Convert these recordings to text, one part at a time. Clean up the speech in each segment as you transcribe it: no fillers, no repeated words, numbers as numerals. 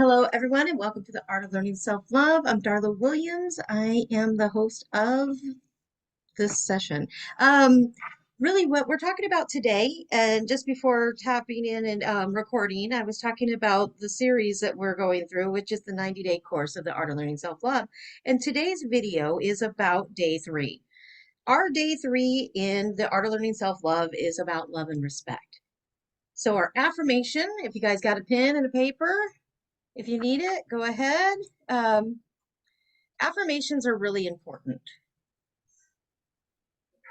Hello, everyone, and welcome to the Art of Learning Self-Love. I'm Darla Williams. I am the host of this session. Um, Really, what we're talking about today, and just before tapping in and recording, I was talking about the series that we're going through, which is the 90-day course of the Art of Learning Self-Love. And today's video is about day 3. Our day 3 in the Art of Learning Self-Love is about love and respect. So our affirmation, if you guys got a pen and a paper, if you need it, go ahead. Um, Affirmations are really important.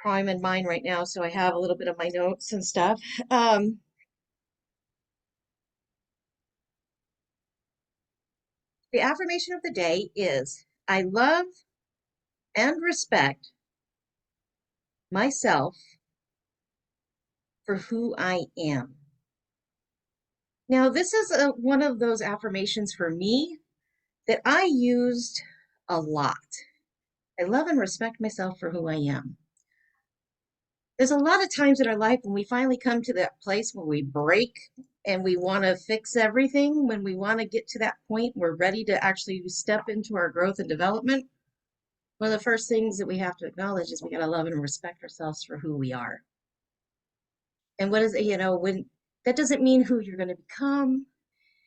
I'm in mine right now, so I have a little bit of my notes and stuff. Um, the affirmation of the day is I love and respect myself for who I am. Now, this is one of those affirmations for me that I used a lot. I love and respect myself for who I am. There's a lot of times in our life when we finally come to that place where we break and we want to fix everything, when we want to get to that point, we're ready to actually step into our growth and development. One of the first things that we have to acknowledge is we got to love and respect ourselves for who we are. And what is it, when that doesn't mean who you're going to become.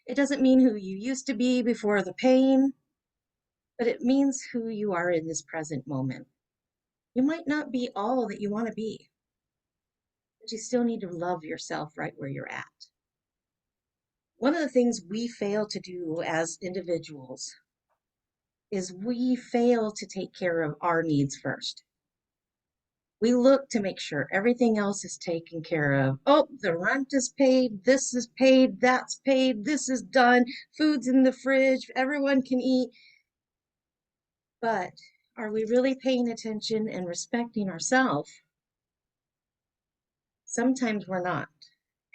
It doesn't mean who you used to be before the pain, but it means who you are in this present moment. You might not be all that you want to be, but you still need to love yourself right where you're at. One of the things we fail to do as individuals is we fail to take care of our needs first. We look to make sure everything else is taken care of. Oh, the rent is paid, this is paid, that's paid, this is done, food's in the fridge, everyone can eat. But are we really paying attention and respecting ourselves? Sometimes we're not.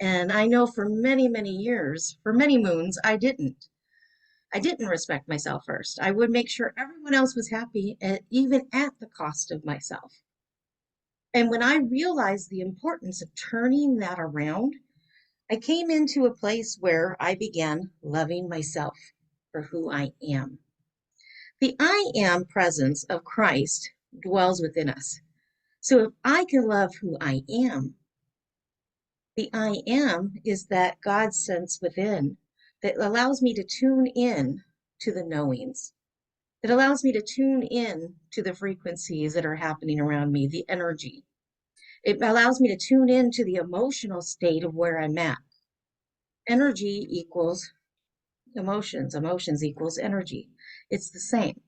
And I know for many, many years, for many moons, I didn't. I didn't respect myself first. I would make sure everyone else was happy, even at the cost of myself. And when I realized the importance of turning that around, I came into a place where I began loving myself for who I am. The I am presence of Christ dwells within us. So if I can love who I am, the I am is that God sense within that allows me to tune in to the knowings. It allows me to tune in to the frequencies that are happening around me, the energy. It allows me to tune in to the emotional state of where I'm at. Energy equals emotions, emotions equals energy. It's the same.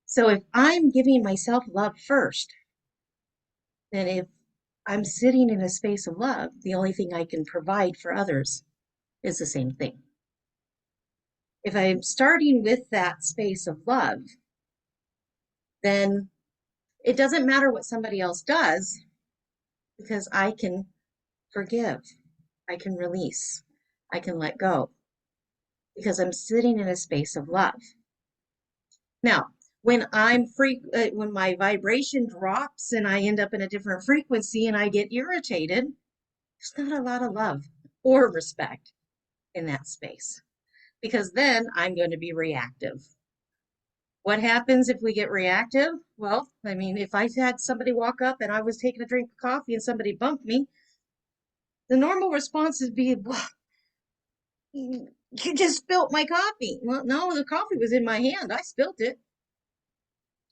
So if I'm giving myself love first, then if I'm sitting in a space of love, the only thing I can provide for others is the same thing. If I'm starting with that space of love, then it doesn't matter what somebody else does because I can forgive, I can release, I can let go because I'm sitting in a space of love. Now, when my vibration drops and I end up in a different frequency and I get irritated, there's not a lot of love or respect in that space because then I'm going to be reactive. What happens if we get reactive? Well, I mean, if I had somebody walk up and I was taking a drink of coffee and somebody bumped me, the normal response would be, well, you just spilt my coffee. Well, no, the coffee was in my hand. I spilt it.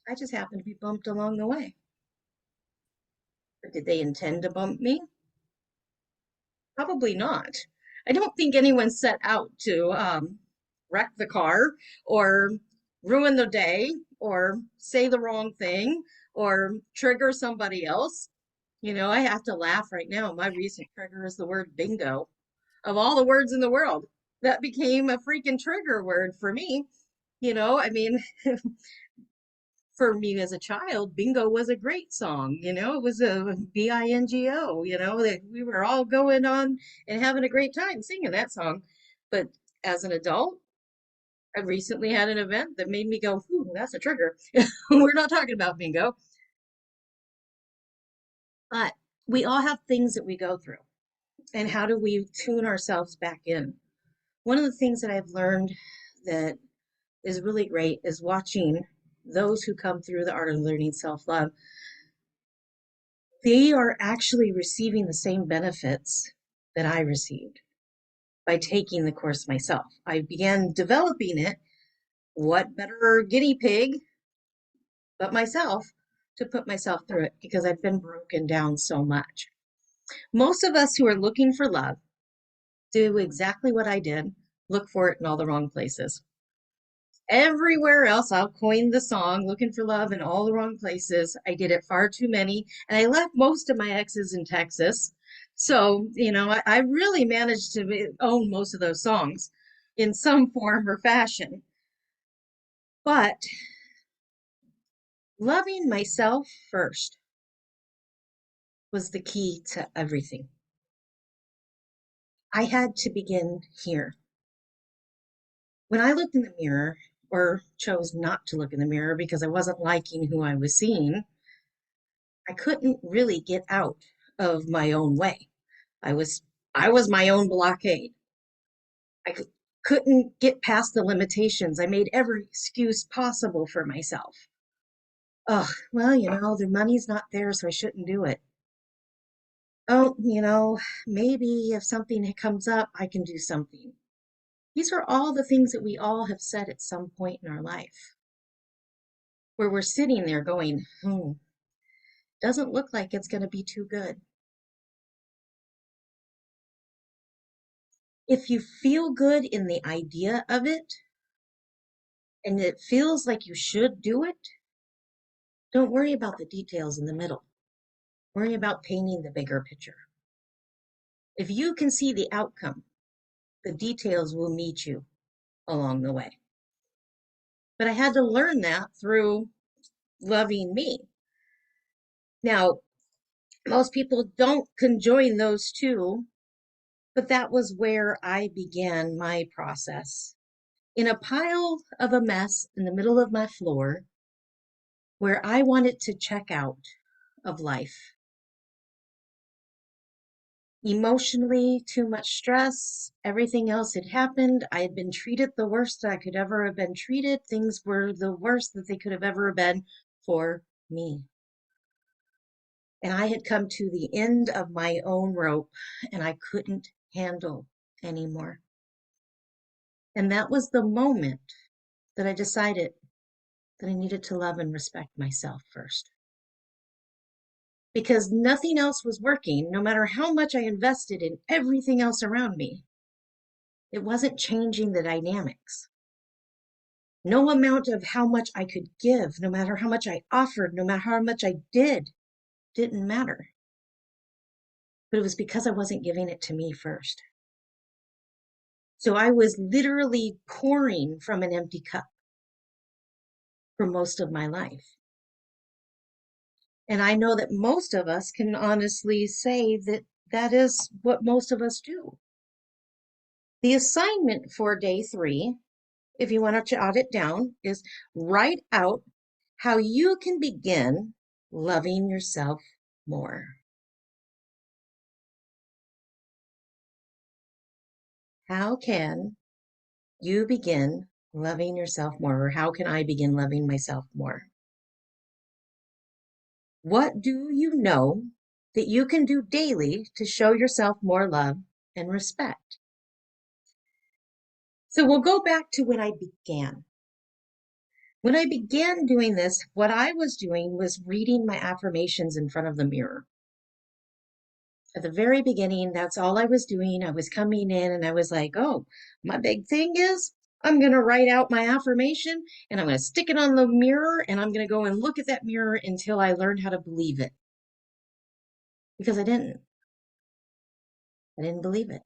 I just happened to be bumped along the way. But did they intend to bump me? Probably not. I don't think anyone set out to wreck the car or ruin the day or say the wrong thing or trigger somebody else. I have to laugh right now. My recent trigger is the word bingo. Of all the words in the world, that became a freaking trigger word for me. I mean, for me as a child, bingo was a great song. It was a bingo, that we were all going on and having a great time singing that song. But as an adult, I recently had an event that made me go, ooh, that's a trigger. We're not talking about bingo. But we all have things that we go through. And how do we tune ourselves back in? One of the things that I've learned that is really great is watching those who come through the art of learning self-love. They are actually receiving the same benefits that I received by taking the course myself. I began developing it. What better guinea pig but myself to put myself through it because I've been broken down so much. Most of us who are looking for love do exactly what I did, look for it in all the wrong places. Everywhere else, I'll coin the song, looking for love in all the wrong places. I did it far too many, and I left most of my exes in Texas. So, I really managed to own most of those songs in some form or fashion. But loving myself first was the key to everything. I had to begin here. When I looked in the mirror, or chose not to look in the mirror because I wasn't liking who I was seeing, I couldn't really get out of my own way. I was I was my own blockade. Couldn't get past the limitations. I made every excuse possible for myself. Oh, well, the money's not there, so I shouldn't do it. Oh, maybe if something comes up, I can do something. These are all the things that we all have said at some point in our life, where we're sitting there going, doesn't look like it's going to be too good. If you feel good in the idea of it and it feels like you should do it, don't worry about the details in the middle. Worry about painting the bigger picture. If you can see the outcome, the details will meet you along the way. But I had to learn that through loving me. Now, most people don't conjoin those two, but that was where I began my process. In a pile of a mess in the middle of my floor, where I wanted to check out of life. Emotionally, too much stress, everything else had happened. I had been treated the worst I could ever have been treated. Things were the worst that they could have ever been for me. And I had come to the end of my own rope and I couldn't handle anymore. And that was the moment that I decided that I needed to love and respect myself first. Because nothing else was working, no matter how much I invested in everything else around me. It wasn't changing the dynamics. No amount of how much I could give, no matter how much I offered, no matter how much I didn't matter. But it was because I wasn't giving it to me first. So I was literally pouring from an empty cup for most of my life. And I know that most of us can honestly say that that is what most of us do. The assignment for day 3, if you want to jot it down, is write out how you can begin loving yourself more. How can you begin loving yourself more? Or how can I begin loving myself more? What do you know that you can do daily to show yourself more love and respect? So we'll go back to when I began. When I began doing this, what I was doing was reading my affirmations in front of the mirror. At the very beginning, that's all I was doing. I was coming in and I was like, oh, my big thing is I'm going to write out my affirmation and I'm going to stick it on the mirror and I'm going to go and look at that mirror until I learn how to believe it. Because I didn't. I didn't believe it.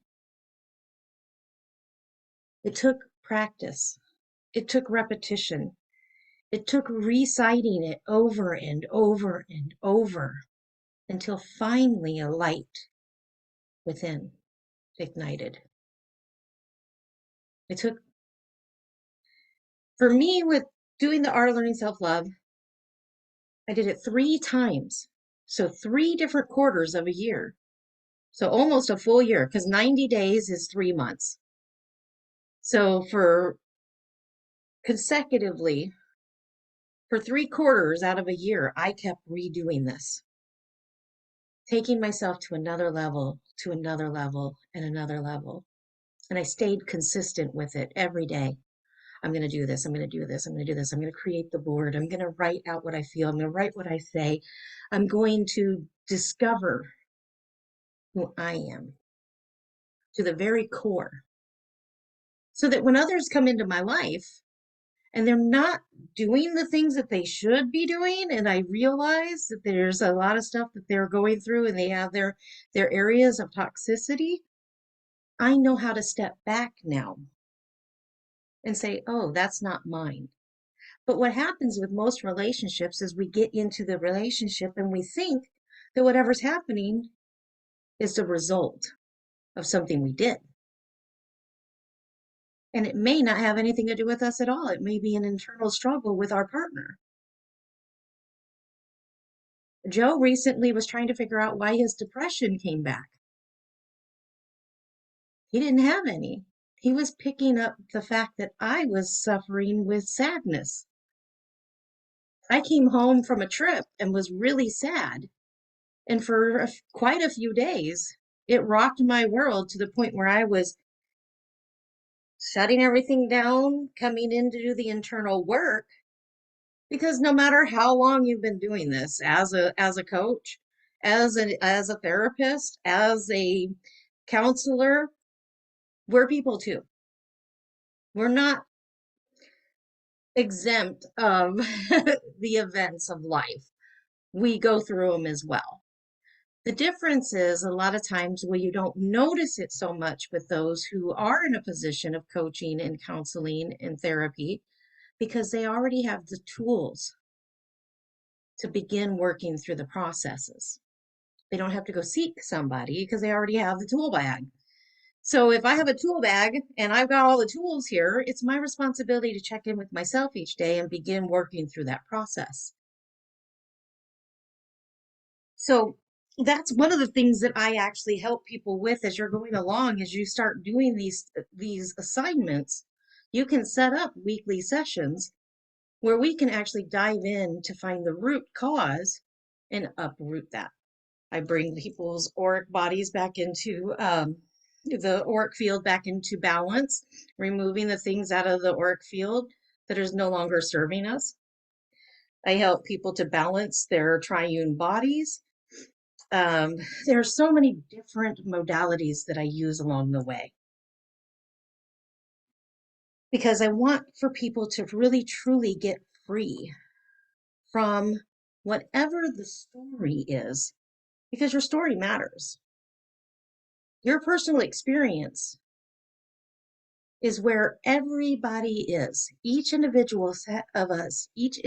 It took practice. It took repetition. It took reciting it over and over and over until finally a light within ignited. It took, for me, with doing the art of learning self-love, I did it 3 times. So 3 different quarters of a year. So almost a full year, because 90 days is 3 months. So for consecutively, for 3 quarters out of a year, I kept redoing this, taking myself to another level, and another level. And I stayed consistent with it every day. I'm going to do this. I'm going to do this. I'm going to do this. I'm going to create the board. I'm going to write out what I feel. I'm going to write what I say. I'm going to discover who I am to the very core so that when others come into my life and they're not doing the things that they should be doing, and I realize that there's a lot of stuff that they're going through and they have their areas of toxicity, I know how to step back now and say, oh, that's not mine. But what happens with most relationships is we get into the relationship and we think that whatever's happening is the result of something we did. And it may not have anything to do with us at all. It may be an internal struggle with our partner. Joe recently was trying to figure out why his depression came back. He didn't have any. He was picking up the fact that I was suffering with sadness. I came home from a trip and was really sad. And for quite a few days, it rocked my world to the point where I was shutting everything down, coming in to do the internal work. Because no matter how long you've been doing this as a coach, as a therapist, as a counselor, we're people too. We're not exempt of the events of life. We go through them as well. The difference is a lot of times where you don't notice it so much with those who are in a position of coaching and counseling and therapy because they already have the tools to begin working through the processes. They don't have to go seek somebody because they already have the tool bag. So if I have a tool bag and I've got all the tools here, it's my responsibility to check in with myself each day and begin working through that process. So that's one of the things that I actually help people with as you're going along, as you start doing these assignments. You can set up weekly sessions where we can actually dive in to find the root cause and uproot that. I bring people's auric bodies back into the auric field back into balance, removing the things out of the auric field that is no longer serving us. I help people to balance their triune bodies. There are so many different modalities that I use along the way because I want for people to really truly get free from whatever the story is, because your story matters. Your personal experience is where everybody is. Each individual set of us, each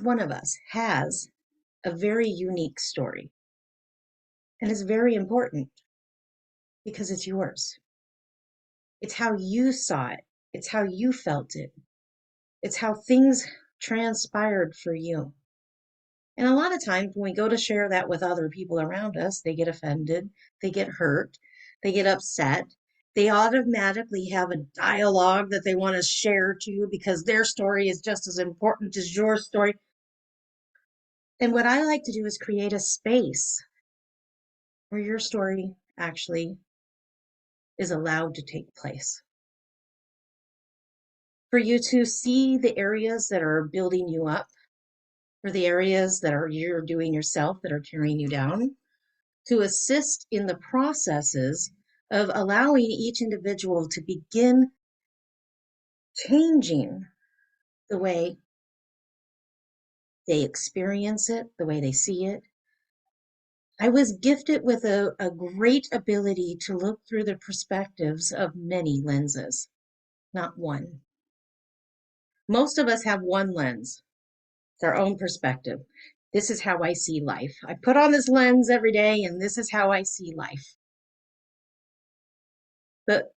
one of us has a very unique story. And it's very important because it's yours. It's how you saw it. It's how you felt it. It's how things transpired for you. And a lot of times when we go to share that with other people around us, they get offended, they get hurt, they get upset. They automatically have a dialogue that they want to share to you because their story is just as important as your story. And what I like to do is create a space where your story actually is allowed to take place. For you to see the areas that are building you up, or the areas that are you're doing yourself that are tearing you down, to assist in the processes of allowing each individual to begin changing the way they experience it, the way they see it. I was gifted with a great ability to look through the perspectives of many lenses, not one. Most of us have one lens, it's our own perspective. This is how I see life. I put on this lens every day, and this is how I see life. But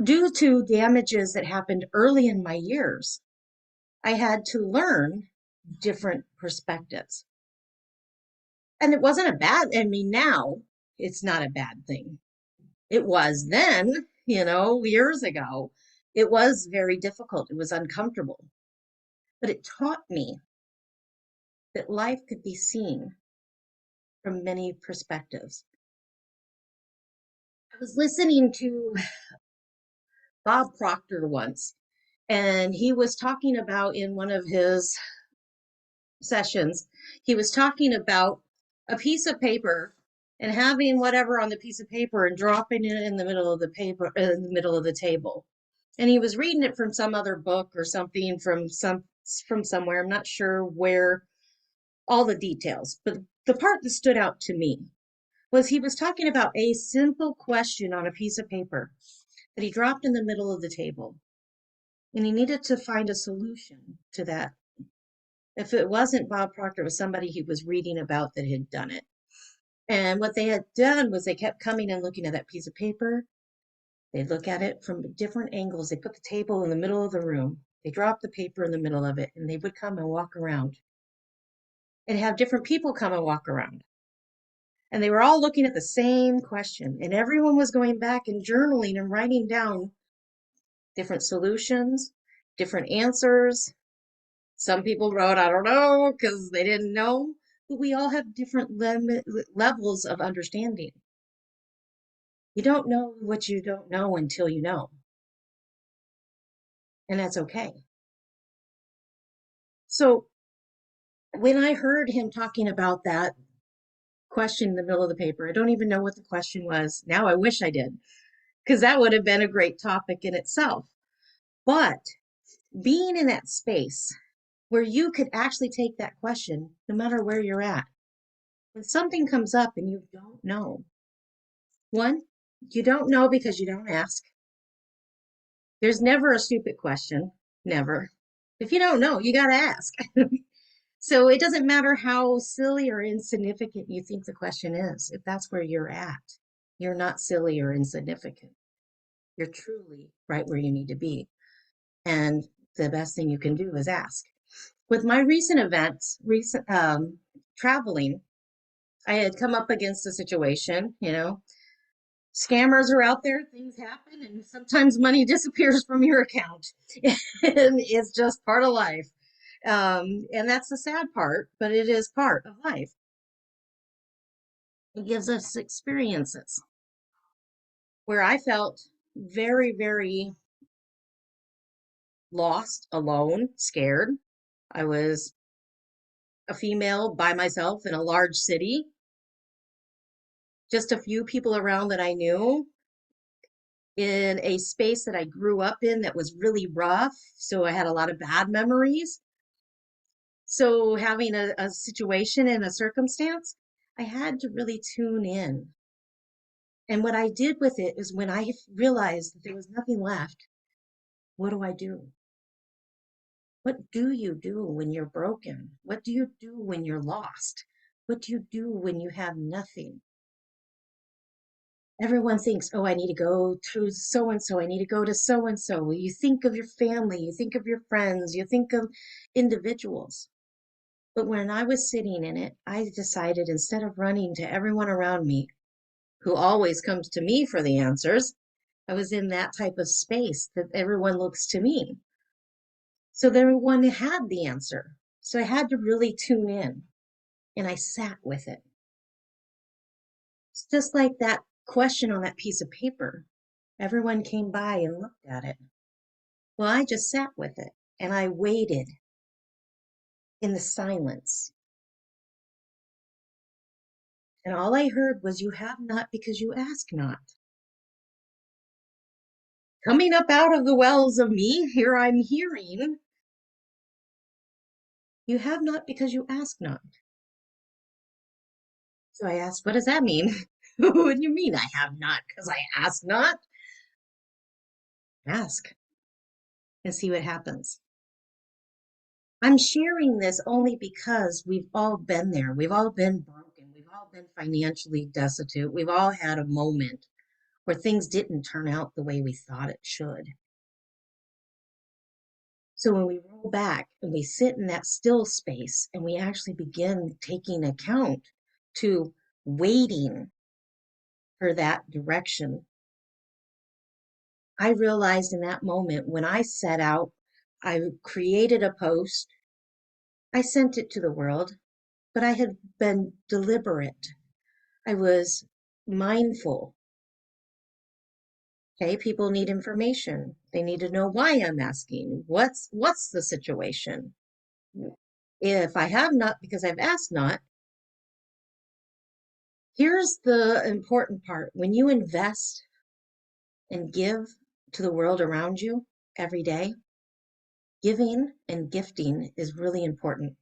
due to damages that happened early in my years, I had to learn different perspectives. And it wasn't a bad, I mean, now it's not a bad thing. It was then, years ago. It was very difficult. It was uncomfortable, but it taught me that life could be seen from many perspectives. I was listening to Bob Proctor once, and he was talking about in one of his sessions, he was talking about a piece of paper and having whatever on the piece of paper and dropping it in the middle of the paper, in the middle of the table. And he was reading it from some other book or something from somewhere. I'm not sure where, all the details, but the part that stood out to me was he was talking about a simple question on a piece of paper that he dropped in the middle of the table. And he needed to find a solution to that. If it wasn't Bob Proctor, it was somebody he was reading about that had done it. And what they had done was they kept coming and looking at that piece of paper. They'd look at it from different angles. They put the table in the middle of the room. They dropped the paper in the middle of it, and they would come and walk around and have different people come and walk around. And they were all looking at the same question, and everyone was going back and journaling and writing down different solutions, different answers. Some people wrote, I don't know, because they didn't know, but we all have different levels of understanding. You don't know what you don't know until you know, and that's okay. So when I heard him talking about that question in the middle of the paper, I don't even know what the question was. Now I wish I did, because that would have been a great topic in itself. But being in that space where you could actually take that question, no matter where you're at, when something comes up and you don't know, one, you don't know because you don't ask. There's never a stupid question, never. If you don't know, you got to ask. So it doesn't matter how silly or insignificant you think the question is, if that's where you're at, you're not silly or insignificant. You're truly right where you need to be. And the best thing you can do is ask. With my recent events, traveling, I had come up against a situation, scammers are out there, things happen, and sometimes money disappears from your account. And it's just part of life. And that's the sad part, but it is part of life. It gives us experiences where I felt very, very lost, alone, scared. I was a female by myself in a large city, just a few people around that I knew, in a space that I grew up in that was really rough. So I had a lot of bad memories. So having a situation and a circumstance, I had to really tune in. And what I did with it is when I realized that there was nothing left, what do I do? What do you do when you're broken? What do you do when you're lost? What do you do when you have nothing? Everyone thinks, oh, I need to go to so and so. I need to go to so and so. You think of your family, you think of your friends, you think of individuals. But when I was sitting in it, I decided instead of running to everyone around me who always comes to me for the answers, I was in that type of space that everyone looks to me. So everyone had the answer. So I had to really tune in and I sat with it. It's just like that question on that piece of paper. Everyone came by and looked at it. Well, I just sat with it and I waited in the silence. And all I heard was, you have not because you ask not. Coming up out of the wells of me, here I'm hearing, you have not because you ask not. So I asked, what does that mean? What do you mean I have not because I ask not? Ask and see what happens. I'm sharing this only because we've all been there. We've all been broken. We've all been financially destitute. We've all had a moment where things didn't turn out the way we thought it should. So when we roll back and we sit in that still space and we actually begin taking account to waiting for that direction, I realized in that moment when I set out, I created a post, I sent it to the world, but I had been deliberate. I was mindful. Okay, people need information. They need to know why I'm asking. What's the situation? If I have not because I've asked not, here's the important part. When you invest and give to the world around you every day, giving and gifting is really important.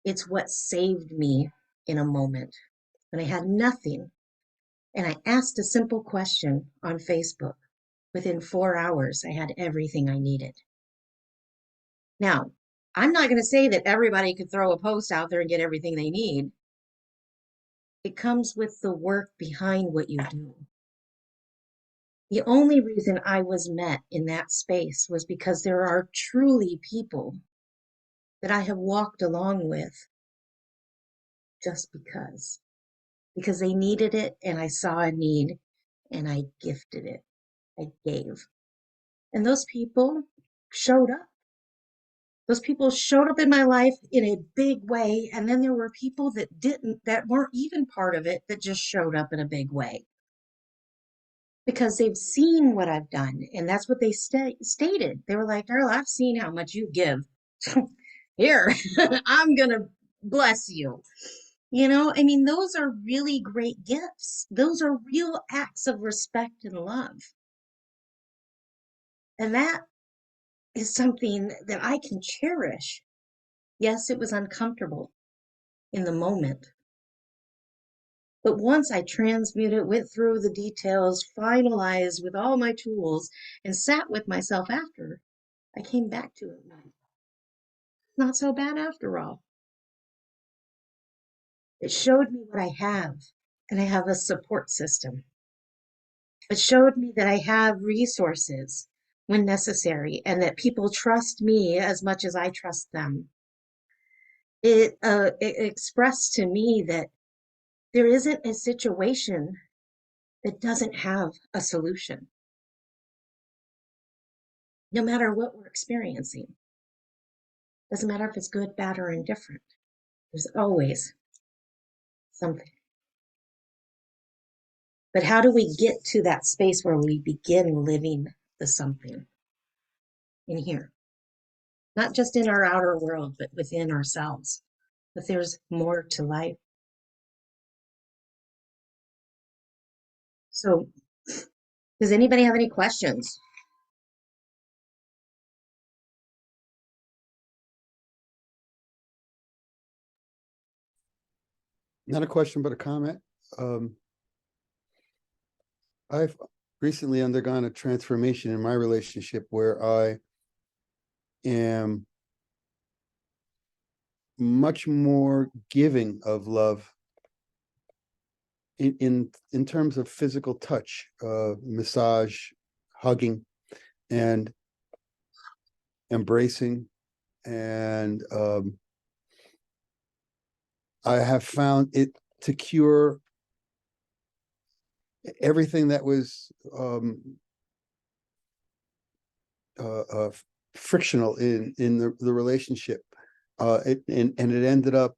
It's what saved me in a moment when I had nothing and I asked a simple question on Facebook. Within 4 hours, I had everything I needed. Now, I'm not going to say that everybody could throw a post out there and get everything they need. It comes with the work behind what you do. The only reason I was met in that space was because there are truly people that I have walked along with just because they needed it and I saw a need and I gifted it. I gave. And those people showed up. Those people showed up in my life in a big way. And then there were people that didn't, that weren't even part of it, that just showed up in a big way because they've seen what I've done. And that's what they stated. They were like, Darla, I've seen how much you give. Here, I'm going to bless you. I mean, those are really great gifts. Those are real acts of respect and love. And that is something that I can cherish. Yes, it was uncomfortable in the moment. But once I transmuted, went through the details, finalized with all my tools, and sat with myself after, I came back to it. Not so bad after all. It showed me what I have, and I have a support system. It showed me that I have resources when necessary and that people trust me as much as I trust them. It expressed to me that there isn't a situation that doesn't have a solution, no matter what we're experiencing. Doesn't matter if it's good, bad, or indifferent. There's always something. But how do we get to that space where we begin living the something in here? Not just in our outer world, but within ourselves. That there's more to life. So, does anybody have any questions? Not a question, but a comment. Um, I've recently undergone a transformation in my relationship where I am much more giving of love in terms of physical touch, massage, hugging, and embracing. And I have found it to cure everything that was frictional in the relationship. And it ended up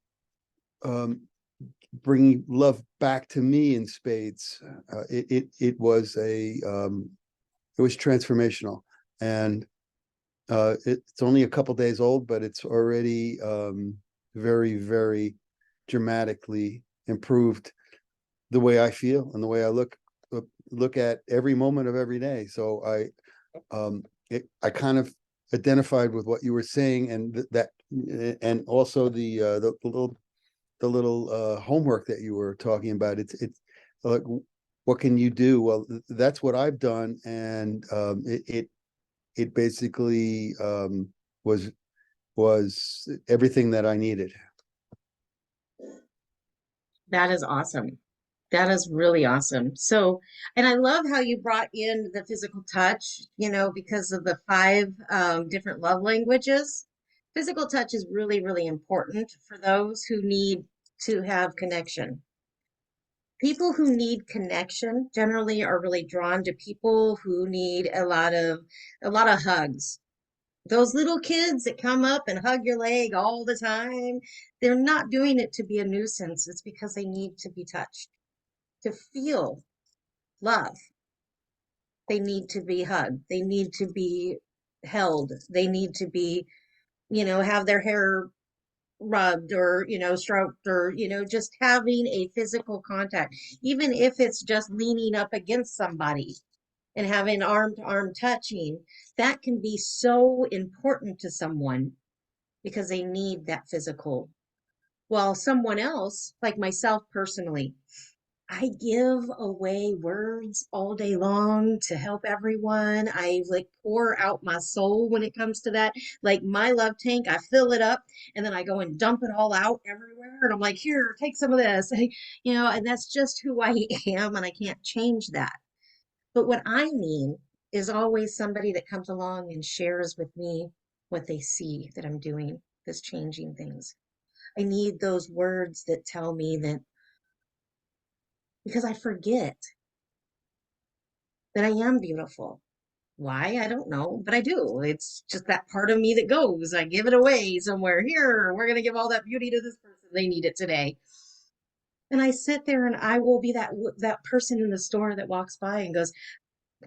bringing love back to me in spades. It was transformational, and it's only a couple days old, but it's already very, very dramatically improved the way I feel and the way I look at every moment of every day. So I kind of identified with what you were saying, and that, and also the little homework that you were talking about. It's like, what can you do? Well, that's what I've done, and it basically was everything that I needed. That is awesome. That is really awesome. So, and I love how you brought in the physical touch, because of the five different love languages. Physical touch is really, really important for those who need to have connection. People who need connection generally are really drawn to people who need a lot of hugs. Those little kids that come up and hug your leg all the time, they're not doing it to be a nuisance. It's because they need to be touched, to feel love. They need to be hugged. They need to be held. They need to be, have their hair rubbed or, stroked or, just having a physical contact, even if it's just leaning up against somebody and having arm to arm touching, that can be so important to someone because they need that physical. While someone else, like myself personally, I give away words all day long to help everyone. I like pour out my soul when it comes to that. Like my love tank, I fill it up and then I go and dump it all out everywhere. And I'm like, here, take some of this. And that's just who I am. And I can't change that. But what I need is always somebody that comes along and shares with me what they see that I'm doing that's changing things. I need those words that tell me that because I forget that I am beautiful. Why? I don't know, but I do. It's just that part of me that goes. I give it away somewhere. Here, we're going to give all that beauty to this person. They need it today. And I sit there and I will be that person in the store that walks by and goes,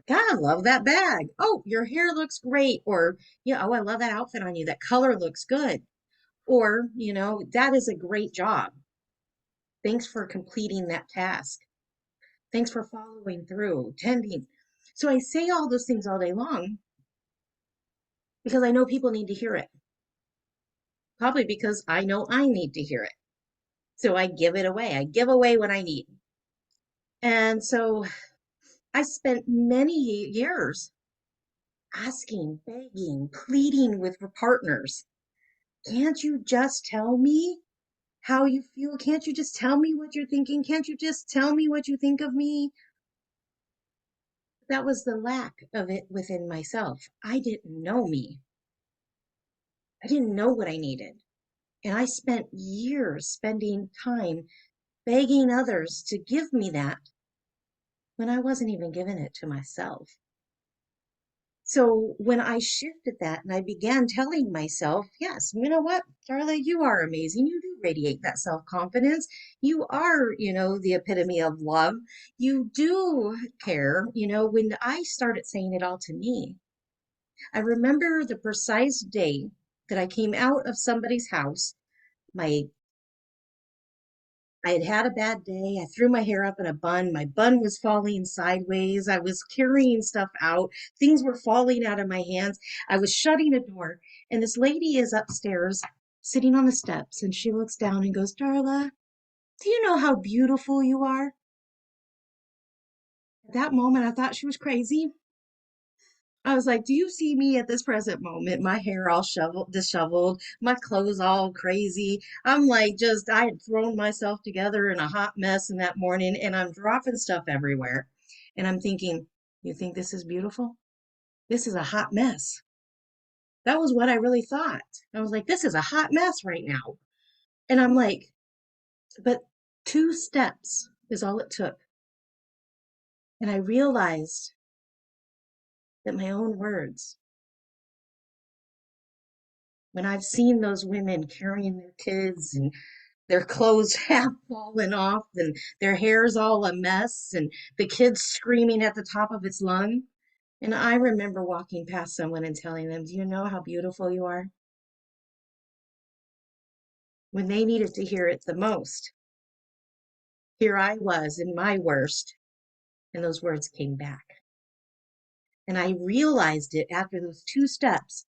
God, I love that bag. Oh, your hair looks great. Or, yeah, oh, I love that outfit on you. That color looks good. Or, that is a great job. Thanks for completing that task. Thanks for following through, tending. So I say all those things all day long because I know people need to hear it. Probably because I know I need to hear it. So I give it away. I give away what I need. And so I spent many years asking, begging, pleading with partners. Can't you just tell me how you feel? Can't you just tell me what you're thinking? Can't you just tell me what you think of me? That was the lack of it within myself. I didn't know me. I didn't know what I needed. And I spent years spending time begging others to give me that when I wasn't even giving it to myself. So when I shifted that and I began telling myself, yes, you know what, Darla, you are amazing. You do radiate that self confidence. You are, the epitome of love. You do care. When I started saying it all to me, I remember the precise day that I came out of somebody's house. My I had had a bad day. I threw my hair up in a bun. My bun was falling sideways. I was carrying stuff out. Things were falling out of my hands. I was shutting a door, and this lady is upstairs sitting on the steps, and she looks down and goes, Darla, do you know how beautiful you are? At that moment, I thought she was crazy. I was like, do you see me at this present moment? My hair all disheveled, my clothes all crazy. I'm like, I had thrown myself together in a hot mess in that morning and I'm dropping stuff everywhere. And I'm thinking, you think this is beautiful? This is a hot mess. That was what I really thought. I was like, this is a hot mess right now. And I'm like, but 2 steps is all it took. And I realized that my own words, when I've seen those women carrying their kids and their clothes half fallen off and their hair's all a mess and the kid's screaming at the top of its lung. And I remember walking past someone and telling them, do you know how beautiful you are? When they needed to hear it the most. Here I was in my worst, and those words came back. And I realized it after those 2 steps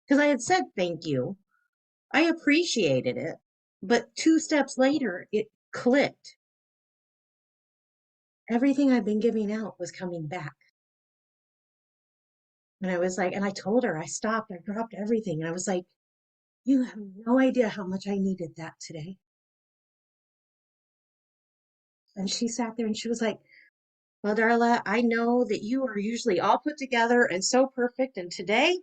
because I had said thank you. I appreciated it. But 2 steps later, it clicked. Everything I've been giving out was coming back. And I was like, and I told her, I stopped, I dropped everything. And I was like, you have no idea how much I needed that today. And she sat there and she was like, well, Darla, I know that you are usually all put together and so perfect. And today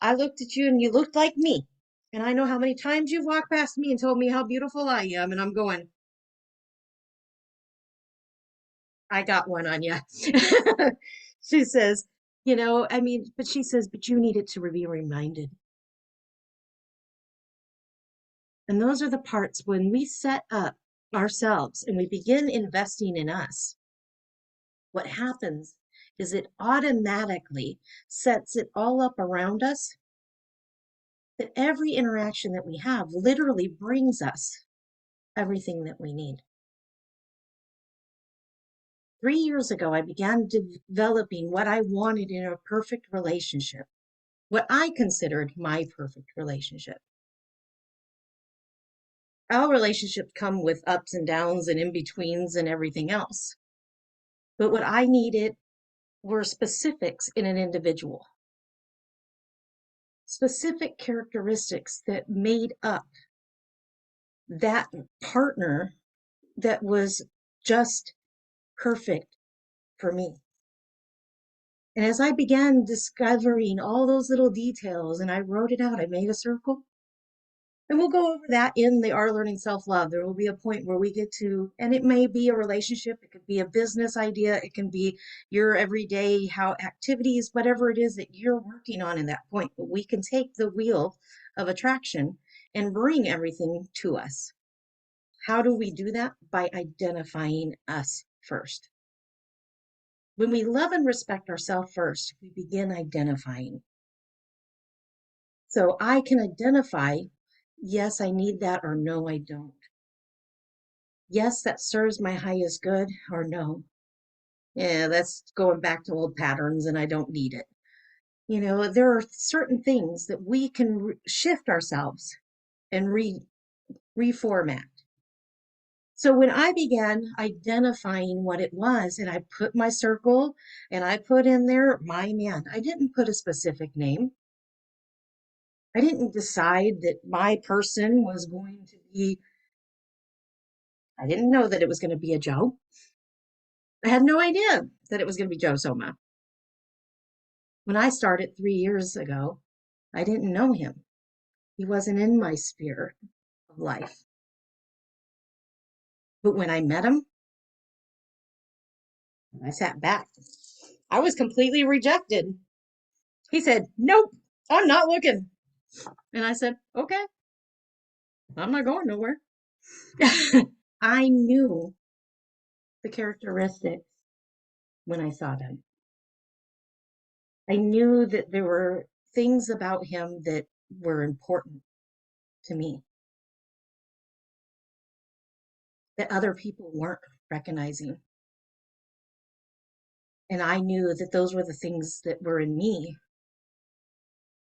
I looked at you and you looked like me. And I know how many times you've walked past me and told me how beautiful I am. And I'm going, I got one on you. She says, I mean, but she says, but you needed to be reminded. And those are the parts when we set up ourselves and we begin investing in us, what happens is it automatically sets it all up around us, that every interaction that we have literally brings us everything that we need. 3 years ago, I began developing what I wanted in a perfect relationship, what I considered my perfect relationship. Our relationships come with ups and downs and in betweens and everything else. But what I needed were specifics in an individual, specific characteristics that made up that partner that was just perfect for me. And as I began discovering all those little details and I wrote it out, I made a circle. And we'll go over that in the Our Learning Self-Love. There will be a point where we get to, and it may be a relationship, it could be a business idea, it can be your everyday how activities, whatever it is that you're working on in that point. But we can take the wheel of attraction and bring everything to us. How do we do that? By identifying us first. When we love and respect ourselves first, we begin identifying. So I can identify, yes, I need that, or no, I don't. Yes, that serves my highest good, or no. Yeah, that's going back to old patterns and I don't need it. There are certain things that we can shift ourselves and reformat. So when I began identifying what it was, and I put my circle and I put in there my man, I didn't put a specific name. I didn't decide that my person was going to be, I didn't know that it was going to be a Joe. I had no idea that it was going to be Joe Soma. When I started 3 years ago, I didn't know him. He wasn't in my sphere of life. But when I met him, I sat back. I was completely rejected. He said, "Nope, I'm not looking." And I said, "Okay, I'm not going nowhere." I knew the characteristics when I saw them. I knew that there were things about him that were important to me that other people weren't recognizing. And I knew that those were the things that were in me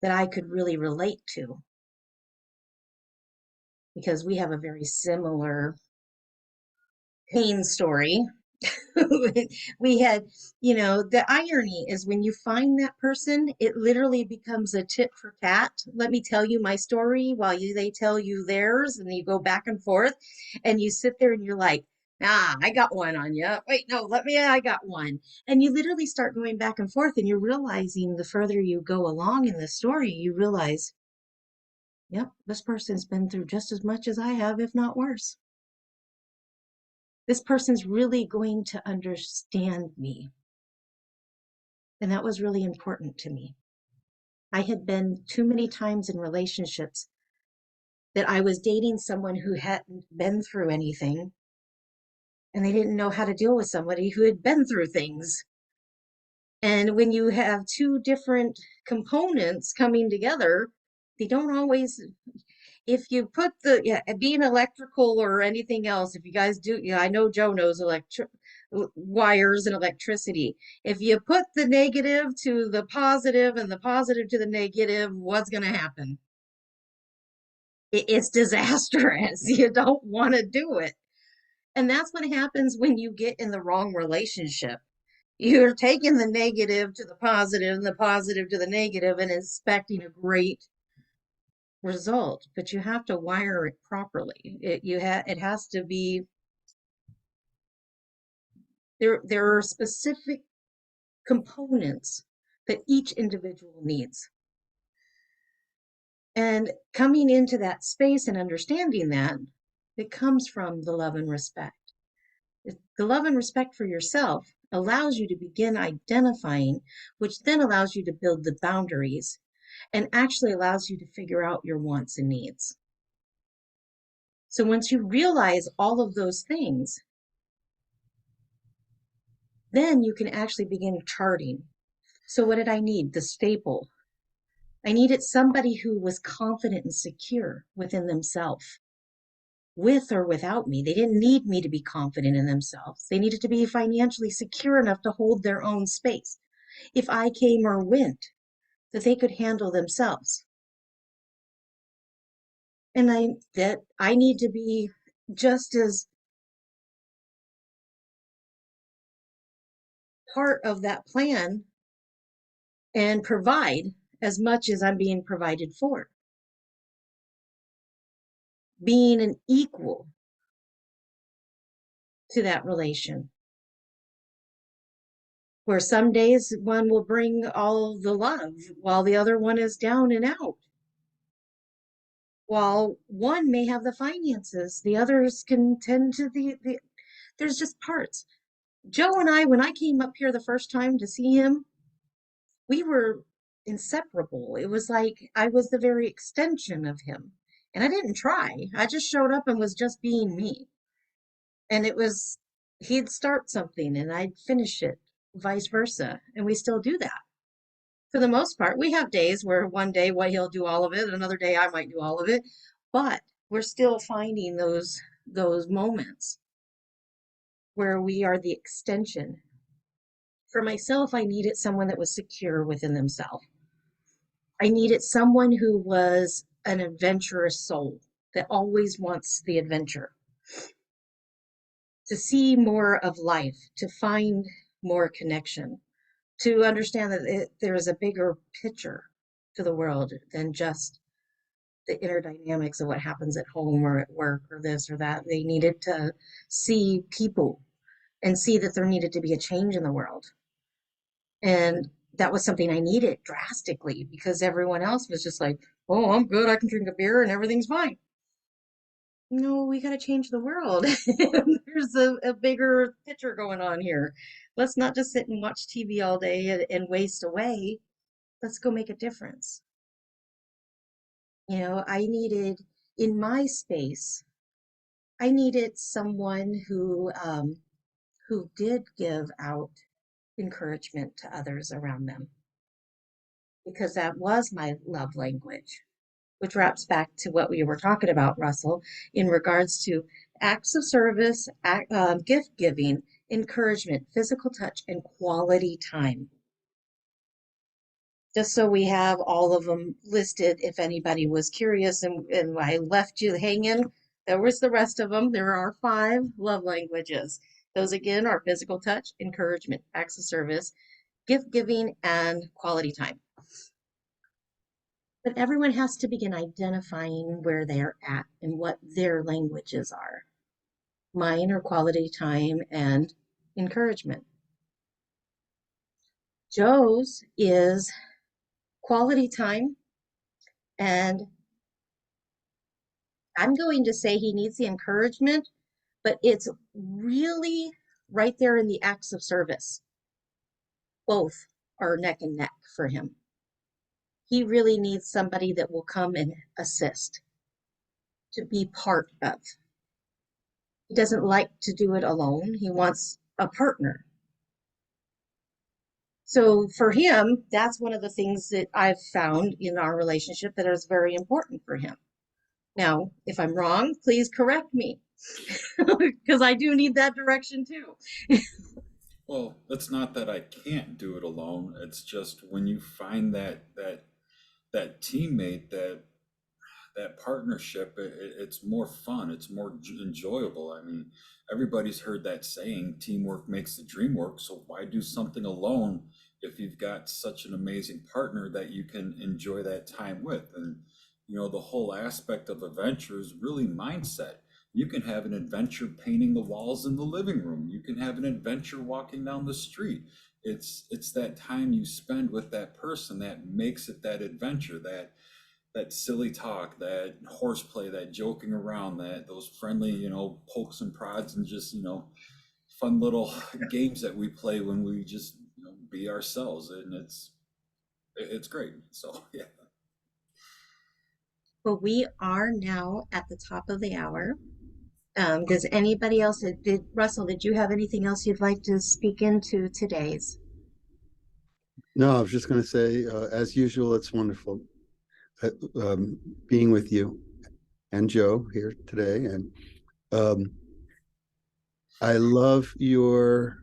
that I could really relate to because we have a very similar pain story. We had, the irony is when you find that person, it literally becomes a tit for tat. Let me tell you my story while they tell you theirs, and you go back and forth, and you sit there and you're like, I got one on you. Wait, no, I got one. And you literally start going back and forth, and you're realizing the further you go along in the story, you realize, yep, this person's been through just as much as I have, if not worse. This person's really going to understand me. And that was really important to me. I had been too many times in relationships that I was dating someone who hadn't been through anything, and they didn't know how to deal with somebody who had been through things. And when you have two different components coming together, they don't always, if you put being electrical or anything else, if you guys do, I know Joe knows wires and electricity. If you put the negative to the positive and the positive to the negative, what's going to happen? It's disastrous. You don't want to do it. And that's what happens when you get in the wrong relationship. You're taking the negative to the positive and the positive to the negative and expecting a great result, but you have to wire it properly. It has to be there are specific components that each individual needs. And coming into that space and understanding that, it comes from the love and respect. The love and respect for yourself allows you to begin identifying, which then allows you to build the boundaries and actually allows you to figure out your wants and needs. So once you realize all of those things, then you can actually begin charting. So, what did I need? The staple. I needed somebody who was confident and secure within themselves, with or without me. They didn't need me to be confident in themselves. They needed to be financially secure enough to hold their own space. If I came or went, that they could handle themselves. And I need to be just as part of that plan and provide as much as I'm being provided for. Being an equal to that relation, where some days one will bring all the love while the other one is down and out. While one may have the finances, the others can tend to there's just parts. Joe and I, when I came up here the first time to see him, we were inseparable. It was like I was the very extension of him. And I didn't try. I just showed up and was just being me. And it was, he'd start something and I'd finish it, vice versa. And we still do that. For the most part, we have days where one day what he'll do all of it, another day I might do all of it, but we're still finding those moments where we are the extension. For myself, I needed someone that was secure within themselves. I needed someone who was an adventurous soul that always wants the adventure, to see more of life, to find more connection, to understand that there is a bigger picture to the world than just the inner dynamics of what happens at home or at work or this or that. They needed to see people and see that there needed to be a change in the world. And that was something I needed drastically because everyone else was just like, oh, I'm good. I can drink a beer and everything's fine. No, we got to change the world. There's a bigger picture going on here. Let's not just sit and watch TV all day and waste away. Let's go make a difference. I needed in my space, I needed someone who did give out encouragement to others around them because that was my love language, which wraps back to what we were talking about, Russell, in regards to acts of service, gift giving, encouragement, physical touch, and quality time. Just so we have all of them listed if anybody was curious and I left you hanging. There was the rest of them. There are 5 love languages. Those again are physical touch, encouragement, acts of service, gift giving, and quality time. But everyone has to begin identifying where they're at and what their languages are. Mine are quality time and encouragement. Joe's is quality time, and I'm going to say he needs the encouragement, but it's really right there in the acts of service. Both are neck and neck for him. He really needs somebody that will come and assist, to be part of. He doesn't like to do it alone. He wants a partner. So for him, that's one of the things that I've found in our relationship that is very important for him. Now, if I'm wrong, please correct me because I do need that direction too. Well, it's not that I can't do it alone. It's just when you find that teammate, that partnership, it's more fun. It's more enjoyable. I mean, everybody's heard that saying, teamwork makes the dream work. So why do something alone if you've got such an amazing partner that you can enjoy that time with? And, the whole aspect of adventure is really mindset. You can have an adventure painting the walls in the living room. You can have an adventure walking down the street. It's that time you spend with that person that makes it that adventure, that silly talk, that horseplay, that joking around, that those friendly, pokes and prods, and just, fun little games that we play when we just, be ourselves, and it's great. So yeah. Well, we are now at the top of the hour. Does anybody else, Russell, did you have anything else you'd like to speak into today's? No, I was just going to say, as usual, it's wonderful uh, um, being with you and Joe here today. And um, I love the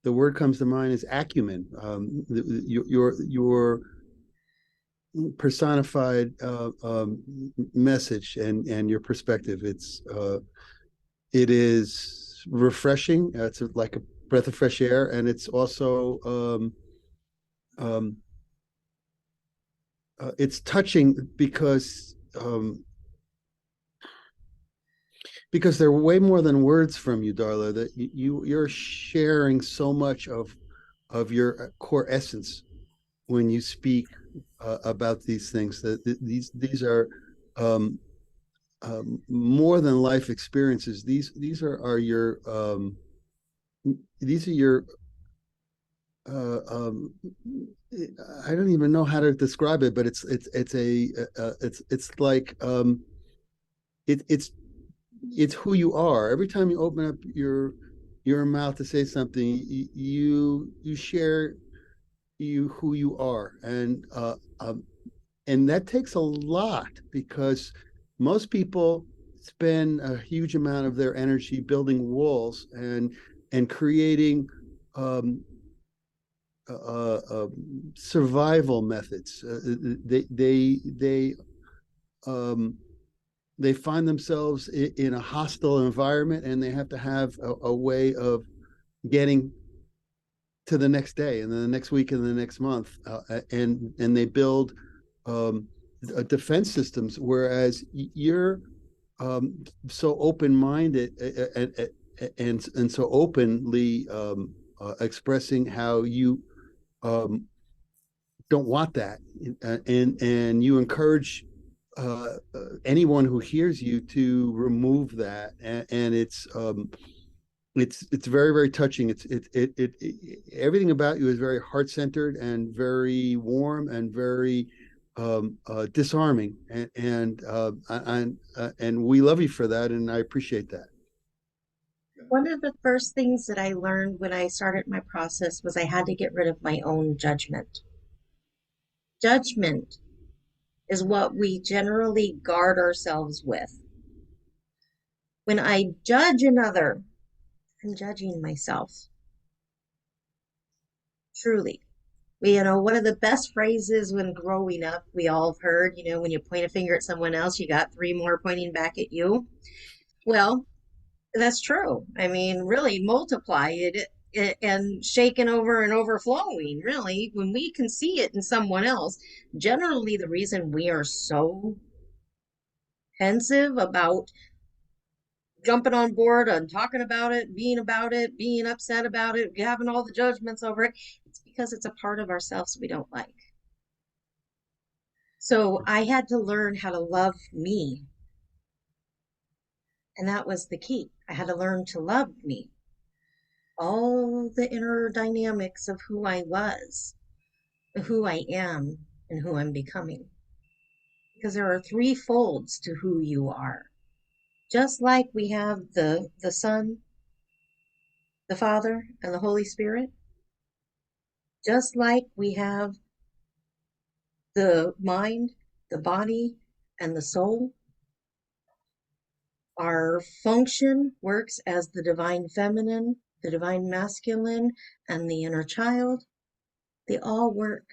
word comes to mind is acumen. Your personified message and your perspective. It is refreshing. It's like a breath of fresh air, and it's also um, it's touching because they're way more than words from you, Darla. That you're sharing so much of your core essence when you speak about these things. That these are um, more than life experiences. These are your these are your uh, um, I don't even know how to describe it, but it's like it, it's who you are. Every time you open up your mouth to say something, you share you who you are, and that takes a lot because most people spend a huge amount of their energy building walls and creating um, survival methods. Um, they find themselves in a hostile environment, and they have to have a way of getting to the next day, and then the next week, and the next month, and they build um, defense systems. Whereas you're so open minded and so openly expressing how you um, don't want that, and you encourage anyone who hears you to remove that, and it's very very touching. Everything about you is very heart centered and very warm and very disarming, and we love you for that, and I appreciate that. One of the first things that I learned when I started my process was I had to get rid of my own judgment. Judgment is what we generally guard ourselves with. When I judge another, I'm judging myself, truly. One of the best phrases when growing up, we all have heard, when you point a finger at someone else, you got three more pointing back at you. Well, that's true. I mean, really multiply it and shaken over and overflowing, really, when we can see it in someone else. Generally, the reason we are so pensive about jumping on board and talking about it, being upset about it, having all the judgments over it, it's because it's a part of ourselves we don't like. So I had to learn how to love me. And that was the key. I had to learn to love me. All the inner dynamics of who I was, who I am, and who I'm becoming. Because there are three folds to who you are. Just like we have the Son, the Father, and the Holy Spirit, just like we have the mind, the body, and the soul, our function works as the divine feminine, the divine masculine, and the inner child. They all work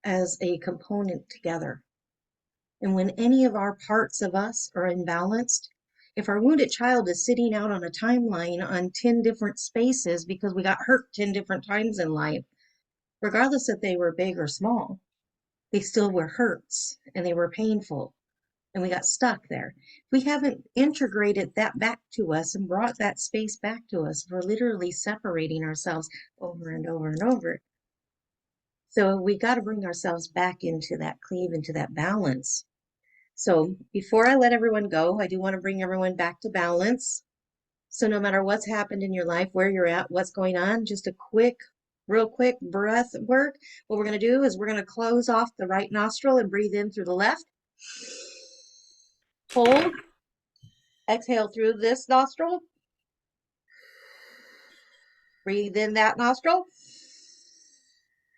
as a component together. And when any of our parts of us are imbalanced, if our wounded child is sitting out on a timeline on 10 different spaces because we got hurt 10 different times in life, regardless if they were big or small, they still were hurts and they were painful and we got stuck there. We haven't integrated that back to us and brought that space back to us. We're literally separating ourselves over and over and over. So we got to bring ourselves back into that cleave, into that balance. So before I let everyone go, I do want to bring everyone back to balance. So no matter what's happened in your life, where you're at, what's going on, just a quick, real quick breath work. What we're going to do is we're going to close off the right nostril and breathe in through the left. Hold, exhale through this nostril. Breathe in that nostril.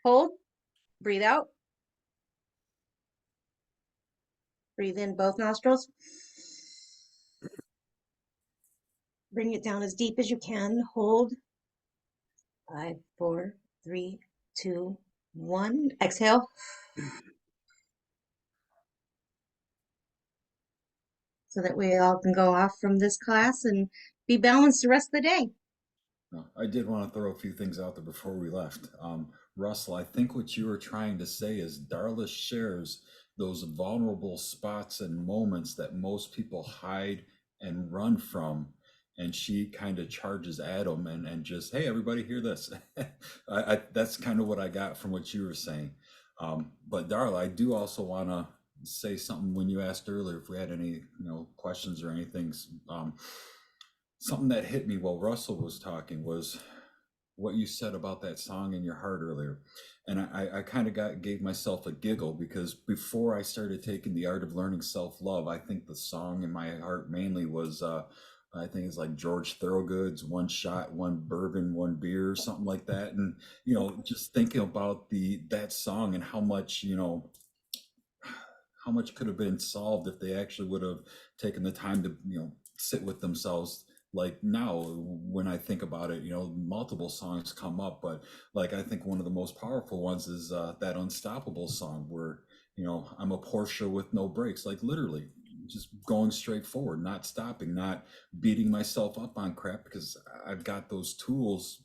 Hold, breathe out. Breathe in both nostrils. Bring it down as deep as you can. Hold. 5, 4, 3, 2, 1. Exhale. So that we all can go off from this class and be balanced the rest of the day. I did want to throw a few things out there before we left. Russell, I think what you were trying to say is Darla shares those vulnerable spots and moments that most people hide and run from. And she kind of charges at them and just, hey, everybody, hear this. That's kind of what I got from what you were saying. But Darla, I do also want to say something when you asked earlier if we had any, questions or anything. Something that hit me while Russell was talking was what you said about that song in your heart earlier. And I kind of gave myself a giggle because before I started taking the art of learning self-love, I think the song in my heart mainly was I think it's like George Thorogood's One Shot, One Bourbon, One Beer, something like that. And just thinking about the that song and how much could have been solved if they actually would have taken the time to sit with themselves. Like now when I think about it, multiple songs come up, but like I think one of the most powerful ones is that Unstoppable song where I'm a Porsche with no brakes, like literally just going straight forward, not stopping, not beating myself up on crap, because I've got those tools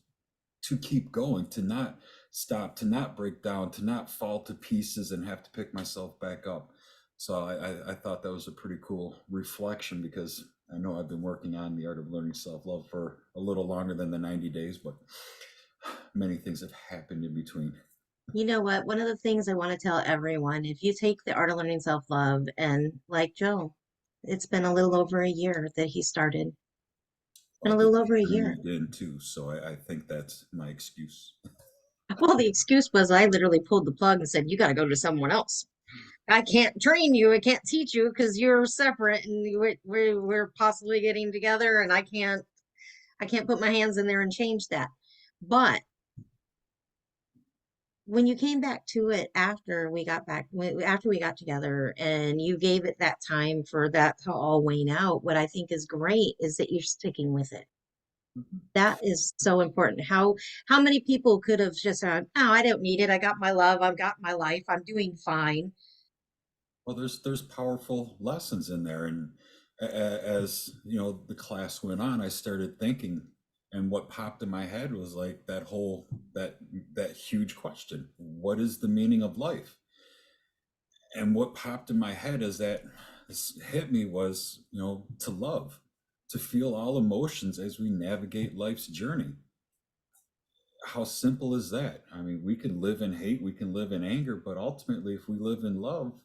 to keep going, to not stop, to not break down, to not fall to pieces and have to pick myself back up. So I thought that was a pretty cool reflection because I know I've been working on the art of learning self-love for a little longer than the 90 days, but many things have happened in between. You know what? One of the things I want to tell everyone, if you take the art of learning self-love and like Joe, it's been a little over a year that he started. It's been Well, a this little year over a year. moved in too, so I think that's my excuse. Well, the excuse was I literally pulled the plug and said, you got to go to someone else. I can't train you. I can't teach you because you're separate and we're possibly getting together and I can't put my hands in there and change that. But when you came back to it after we got together and you gave it that time for that to all wane out, what I think is great is that you're sticking with it. Mhm. That is so important. How many people could have just said, "Oh, I don't need it. I got my love. I've got my life. I'm doing fine." Well, there's powerful lessons in there, and as the class went on, I started thinking, and what popped in my head was like that that huge question: what is the meaning of life? And what popped in my head is that this hit me was to love, to feel all emotions as we navigate life's journey. How simple is that? I mean, we can live in hate, we can live in anger, but ultimately, if we live in love,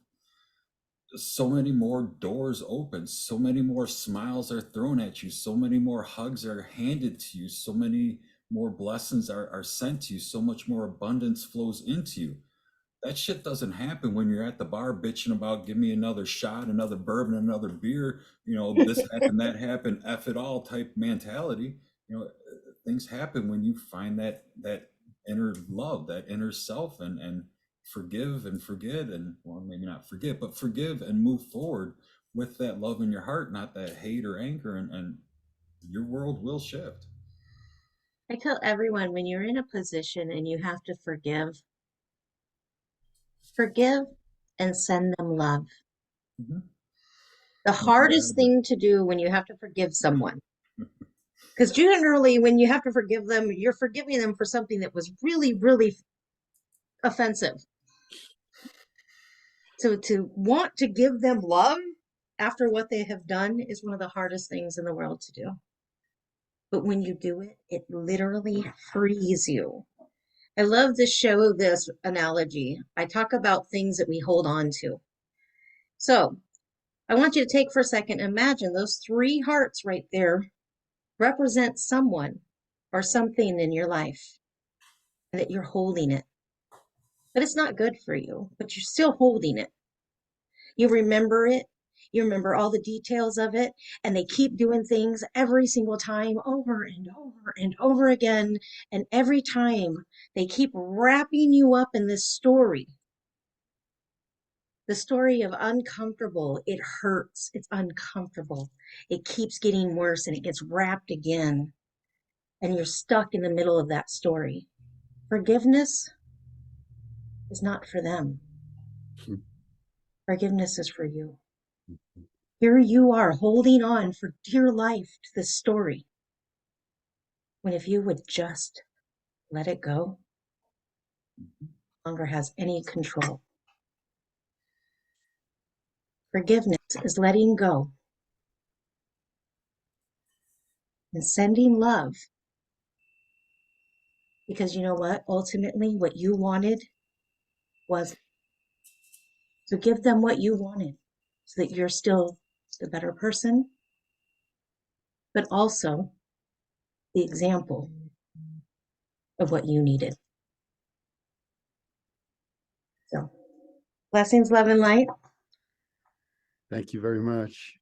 so many more doors open, so many more smiles are thrown at you, so many more hugs are handed to you, so many more blessings are sent to you, so much more abundance flows into you. That shit doesn't happen when you're at the bar bitching about give me another shot, another bourbon, another beer, this happened, that happened, F it all type mentality. Things happen when you find that inner love, that inner self, and forgive and forget, and well, maybe not forget, but forgive and move forward with that love in your heart, not that hate or anger, and your world will shift. I tell everyone when you're in a position and you have to forgive and send them love. Mhm. The No hardest matter thing to do when you have to forgive someone, because generally when you have to forgive them, you're forgiving them for something that was really, really offensive. So to want to give them love after what they have done is one of the hardest things in the world to do. But when you do it, it literally frees you. I love to show this analogy. I talk about things that we hold on to. So I want you to take for a second, imagine those three hearts right there represents someone or something in your life and that you're holding it. But it's not good for you, but you're still holding it. You remember it. You remember all the details of it, and they keep doing things every single time over and over and over again. And every time they keep wrapping you up in this story, the story of uncomfortable. It hurts. It's uncomfortable. It keeps getting worse and it gets wrapped again. And you're stuck in the middle of that story. Forgiveness is not for them. Forgiveness is for you. Here you are holding on for dear life to this story. When if you would just let it go, no longer has any control. Forgiveness is letting go and sending love. Because you know what? Ultimately, what you wanted was to give them what you wanted so that you're still the better person, but also the example of what you needed. So, blessings, love, and light. Thank you very much.